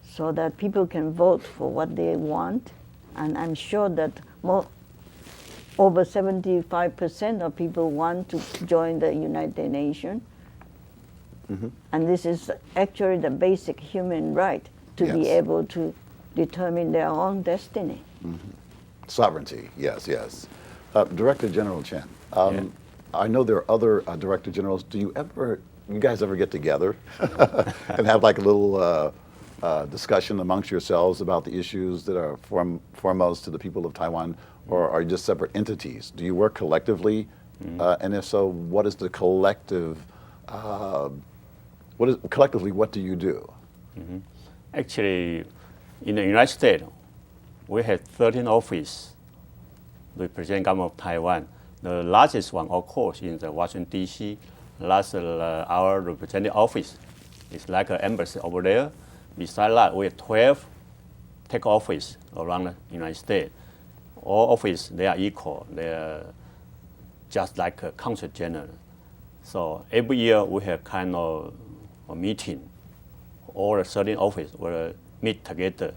[SPEAKER 11] so that people can vote for what they want. And I'm sure that over 75% of people want to join the United Nations. Mm-hmm. And this is actually the basic human right to be able to determine their own destiny.
[SPEAKER 2] Mm-hmm. Sovereignty, yes, yes. Director General Chen, I know there are other Director Generals. Do you guys ever get together and have like a little discussion amongst yourselves about the issues that are foremost to the people of Taiwan, or are you just separate entities? Do you work collectively? Mm-hmm. And if so, what is the collective, collectively, what do you do?
[SPEAKER 3] Mm-hmm. Actually, in the United States, we have 13 offices representing government of Taiwan. The largest one, of course, in the Washington, D.C. That's our representative office. It's like an embassy over there. Besides that, we have 12 tech offices around the United States. All offices, they are equal. They are just like a consul general. So every year we have kind of a meeting. All the 13 offices will meet together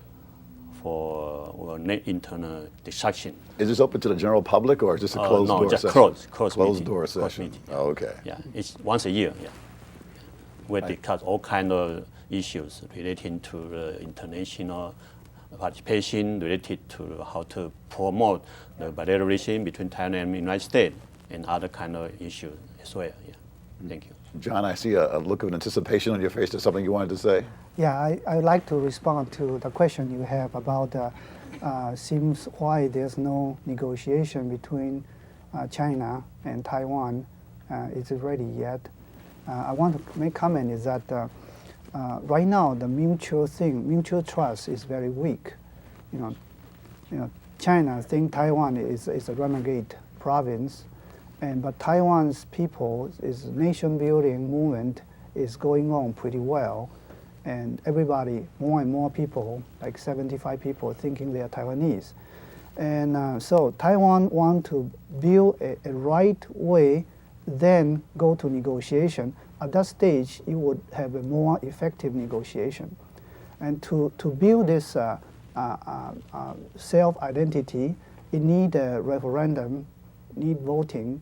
[SPEAKER 3] for internal discussion.
[SPEAKER 2] Is this open to the general public, or is this a closed door session?
[SPEAKER 3] No, just closed
[SPEAKER 2] door session. Oh, okay.
[SPEAKER 3] Yeah, it's once a year. Yeah, we discuss all kind of issues relating to the international participation, related to how to promote the bilateral relations between Taiwan and the United States, and other kind of issues as well. Yeah. Thank you.
[SPEAKER 2] John, I see a look of anticipation on your face. There's something you wanted to say?
[SPEAKER 10] Yeah, I'd like to respond to the question you have about seems why there's no negotiation between China and Taiwan is ready yet. I want to make comment is that right now the mutual trust is very weak. You know, China think Taiwan is a renegade province, but Taiwan's people is nation building movement is going on pretty well. And everybody, more and more people, like 75 people, thinking they are Taiwanese. And so Taiwan want to build a right way, then go to negotiation. At that stage, you would have a more effective negotiation. And to build this self-identity, you need a referendum, need voting.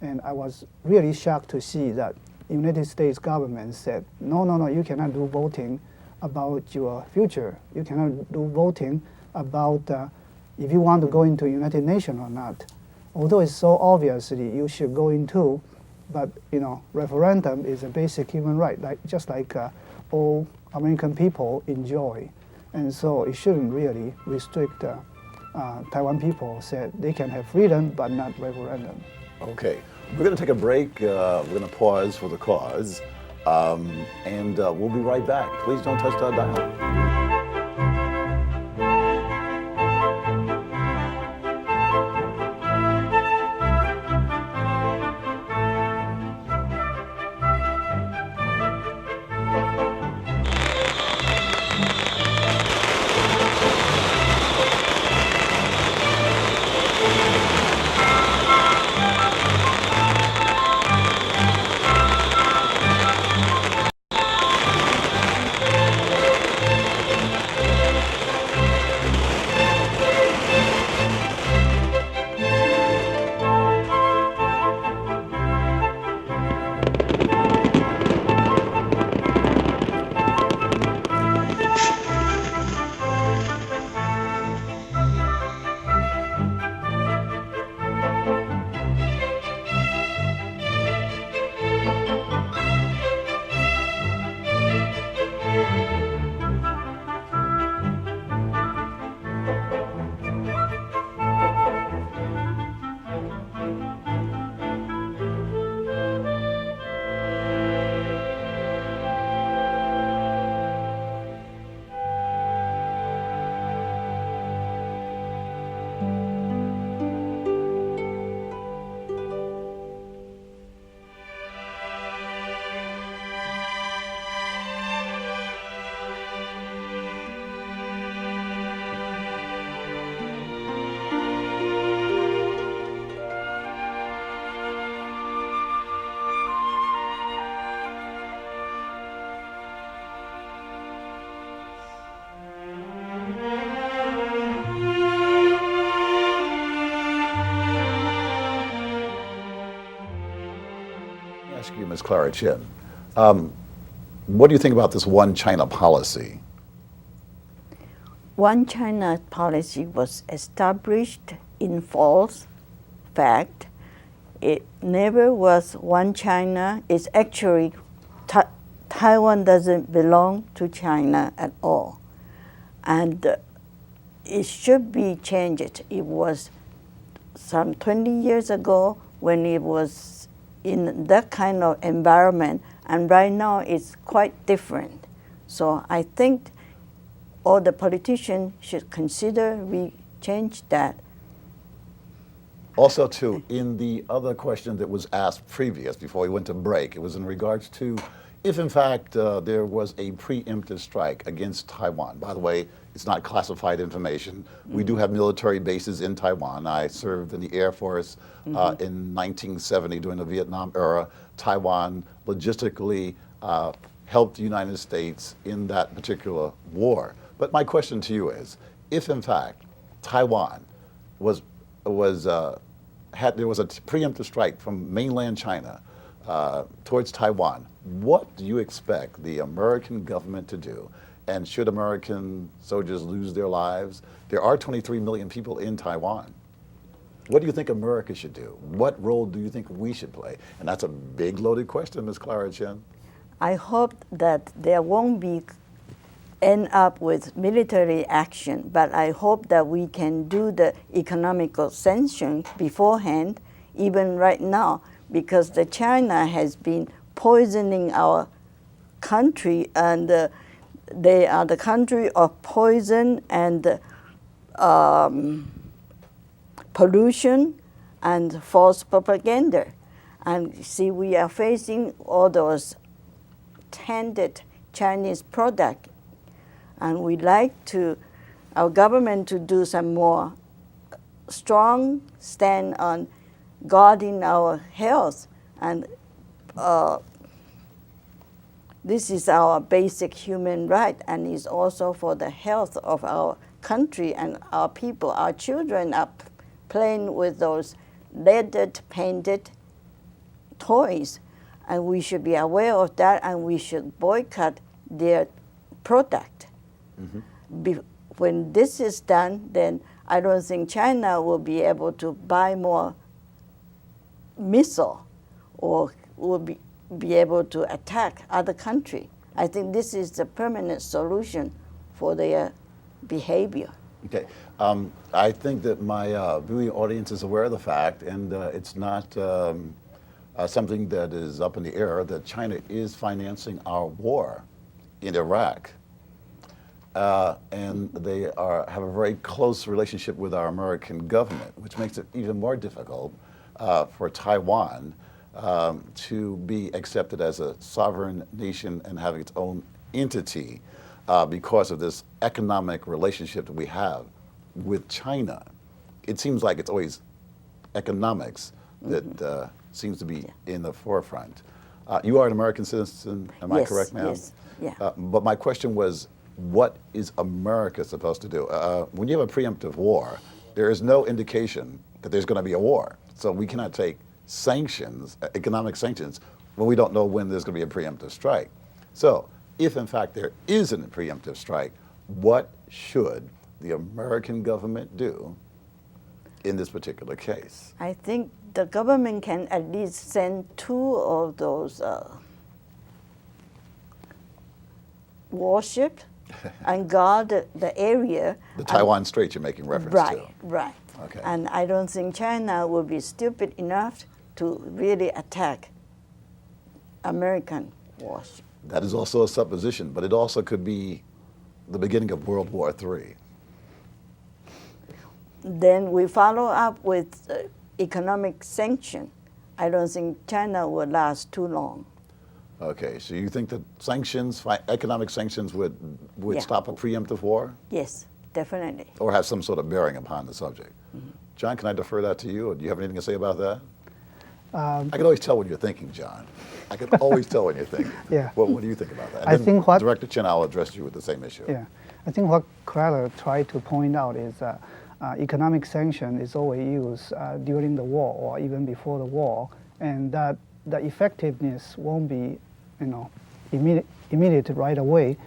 [SPEAKER 10] And I was really shocked to see that United States government said, no, you cannot do voting about your future. You cannot do voting about if you want to go into United Nations or not. Although it's so obviously you should go into, but referendum is a basic human right, just like all American people enjoy. And so it shouldn't really restrict Taiwan people said they can have freedom, but not referendum.
[SPEAKER 2] Okay, we're going to take a break. We're going to pause for the cause, and we'll be right back. Please don't touch that dial. Ask you, Ms. Clara Chin, what do you think about this one China policy?
[SPEAKER 11] One China policy was established in false fact. It never was one China. It's actually Taiwan doesn't belong to China at all. And it should be changed. It was some 20 years ago when it was in that kind of environment, and right now it's quite different. So I think all the politicians should consider we change that.
[SPEAKER 2] Also, too, in the other question that was asked previous, before we went to break, it was in regards to if, in fact, there was a preemptive strike against Taiwan. By the way, it's not classified information. We do have military bases in Taiwan. I served in the Air Force in 1970 during the Vietnam era. Taiwan logistically helped the United States in that particular war. But my question to you is, if in fact Taiwan there was a preemptive strike from mainland China towards Taiwan, what do you expect the American government to do? And should American soldiers lose their lives? There are 23 million people in Taiwan. What do you think America should do? What role do you think we should play? And that's a big loaded question, Ms. Clara Chin.
[SPEAKER 11] I hope that there won't be end up with military action, but I hope that we can do the economical sanction beforehand, even right now, because the China has been poisoning our country, and they are the country of poison and pollution and false propaganda. And see, we are facing all those tainted Chinese product, and we like our government to do some more strong stand on guarding our health, and this is our basic human right, and is also for the health of our country and our people. Our children are playing with those leaded, painted toys, and we should be aware of that, and we should boycott their product. Mm-hmm. When this is done, then I don't think China will be able to buy more missile or will be able to attack other country. I think this is the permanent solution for their behavior.
[SPEAKER 2] Okay. I think that my viewing audience is aware of the fact, and it's not something that is up in the air, that China is financing our war in Iraq. And they have a very close relationship with our American government, which makes it even more difficult for Taiwan to be accepted as a sovereign nation and having its own entity because of this economic relationship that we have with China. It seems like it's always economics that seems to be in the forefront. You are an American citizen, am I correct now?
[SPEAKER 11] Yes, yeah.
[SPEAKER 2] But my question was, what is America supposed to do? When you have a preemptive war, there is no indication that there's going to be a war. So we cannot take sanctions, economic sanctions, when we don't know when there's going to be a preemptive strike. So if in fact there isn't a preemptive strike, what should the American government do in this particular case?
[SPEAKER 11] I think the government can at least send 2 of those warships and guard the area.
[SPEAKER 2] The Taiwan Strait you're making reference to.
[SPEAKER 11] Right.
[SPEAKER 2] Okay.
[SPEAKER 11] And I don't think China will be stupid enough to really attack American warships.
[SPEAKER 2] That is also a supposition, but it also could be the beginning of World War III.
[SPEAKER 11] Then we follow up with economic sanction. I don't think China will last too long.
[SPEAKER 2] Okay, so you think that sanctions, economic sanctions would
[SPEAKER 11] Yeah.
[SPEAKER 2] stop a preemptive war?
[SPEAKER 11] Yes, definitely.
[SPEAKER 2] Or have some sort of bearing upon the subject? Mm-hmm. John, can I defer that to you? Or do you have anything to say about that? I can always tell when you're thinking, John. I can always tell when you're thinking.
[SPEAKER 10] Yeah.
[SPEAKER 2] What do you think about that? And
[SPEAKER 10] I
[SPEAKER 2] then
[SPEAKER 10] think what-
[SPEAKER 2] Director Chen, I'll address you with the same issue.
[SPEAKER 10] Yeah, I think what Kreller tried to point out is economic sanction is always used during the war or even before the war, and that the effectiveness won't be, immediate right away.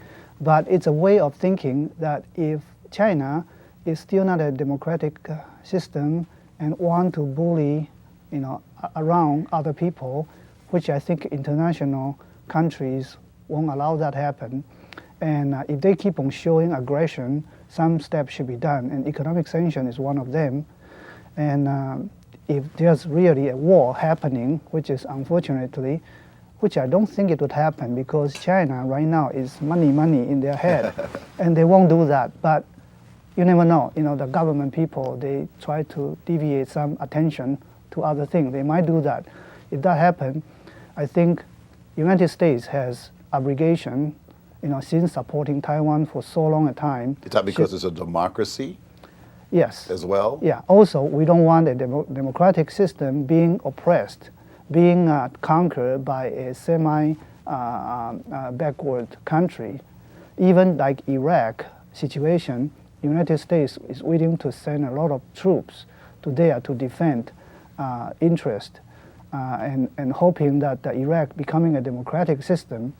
[SPEAKER 10] But it's a way of thinking that if China is still not a democratic system and want to bully, around other people, which I think international countries won't allow that happen. And if they keep on showing aggression, some steps should be done, and economic sanction is one of them. And if there's really a war happening, which is unfortunately, which I don't think it would happen because China right now is money in their head, and they won't do that. But you never know. The government people, they try to deviate some attention to other things. They might do that. If that happens, I think United States has obligation, since supporting Taiwan for so long a time.
[SPEAKER 2] Is that because it's a democracy?
[SPEAKER 10] Yes.
[SPEAKER 2] As well?
[SPEAKER 10] Yeah. Also, we don't want a democratic system being oppressed, being conquered by a semi-backward country. Even like Iraq situation, United States is willing to send a lot of troops to there to defend interest and hoping that Iraq becoming a democratic system.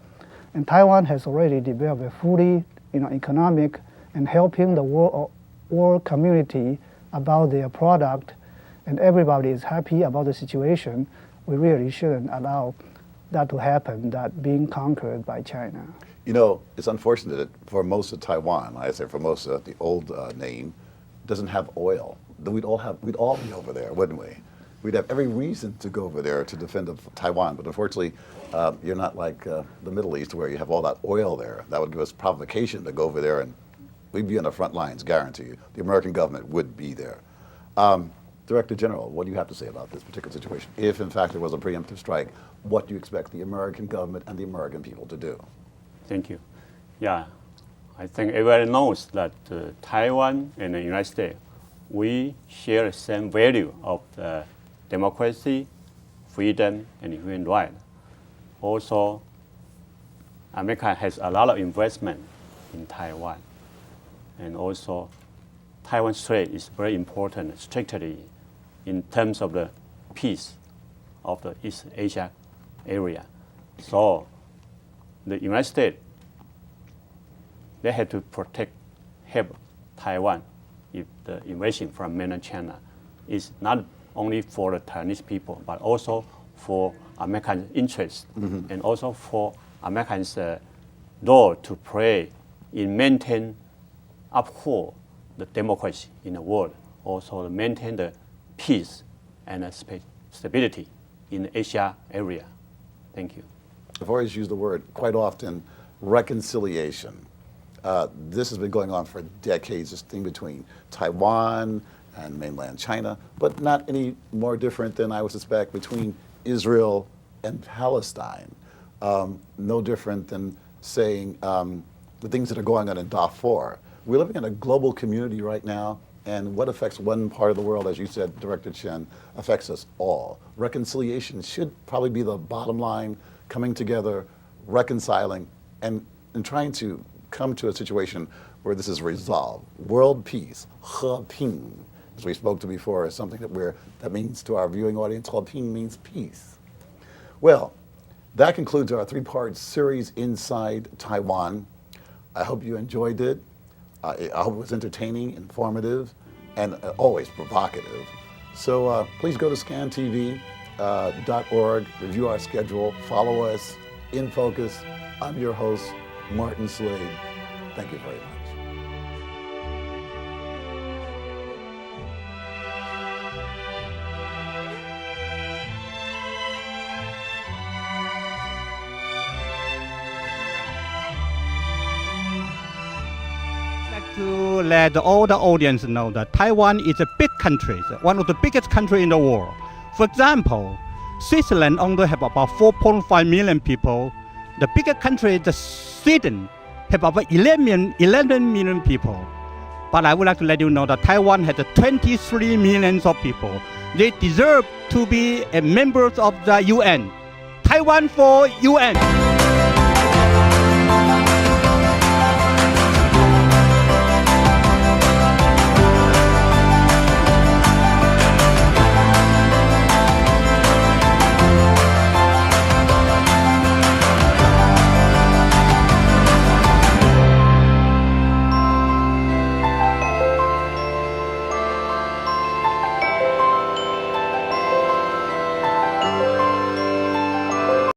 [SPEAKER 10] And Taiwan has already developed a fully economic and helping the world community about their product, and everybody is happy about the situation. We really shouldn't allow that to happen, that being conquered by China.
[SPEAKER 2] You know, it's unfortunate that for most of Taiwan, I say for most of the old name, doesn't have oil. We'd all be over there, wouldn't we? We'd have every reason to go over there to defend Taiwan, but unfortunately, you're not like the Middle East where you have all that oil there. That would give us provocation to go over there, and we'd be on the front lines, guarantee you. The American government would be there. Director General, what do you have to say about this particular situation? If, in fact, there was a preemptive strike, what do you expect the American government and the American people to do?
[SPEAKER 3] Thank you. Yeah, I think everybody knows that Taiwan and the United States, we share the same value of democracy, freedom, and human rights. Also, America has a lot of investment in Taiwan. And also, Taiwan Strait is very important strictly in terms of the peace of the East Asia area. So the United States, they had to help Taiwan if the invasion from mainland China is not only for the Taiwanese people, but also for American interests, and also for Americans' role to play in uphold the democracy in the world, also to maintain the peace and stability in the Asia area. Thank you.
[SPEAKER 2] I've always used the word quite often, reconciliation. This has been going on for decades, this thing between Taiwan and mainland China, but not any more different than I would suspect between Israel and Palestine. No different than saying the things that are going on in Darfur. We're living in a global community right now, and what affects one part of the world, as you said, Director Chen, affects us all. Reconciliation should probably be the bottom line, coming together, reconciling, and trying to come to a situation where this is resolved. World peace, 和平, as we spoke to before, is something that means to our viewing audience, 和平 means peace. Well, that concludes our three-part series Inside Taiwan. I hope you enjoyed it. I hope it was entertaining, informative, and always provocative. So please go to scantv.org, review our schedule, follow us, In Focus. I'm your host, Martin Slade. Thank you very much.
[SPEAKER 12] To let all the audience know that Taiwan is a big country, one of the biggest countries in the world. For example, Switzerland only have about 4.5 million people. The bigger country, Sweden, have about 11 million people. But I would like to let you know that Taiwan has 23 million of people. They deserve to be a members of the UN. Taiwan for UN.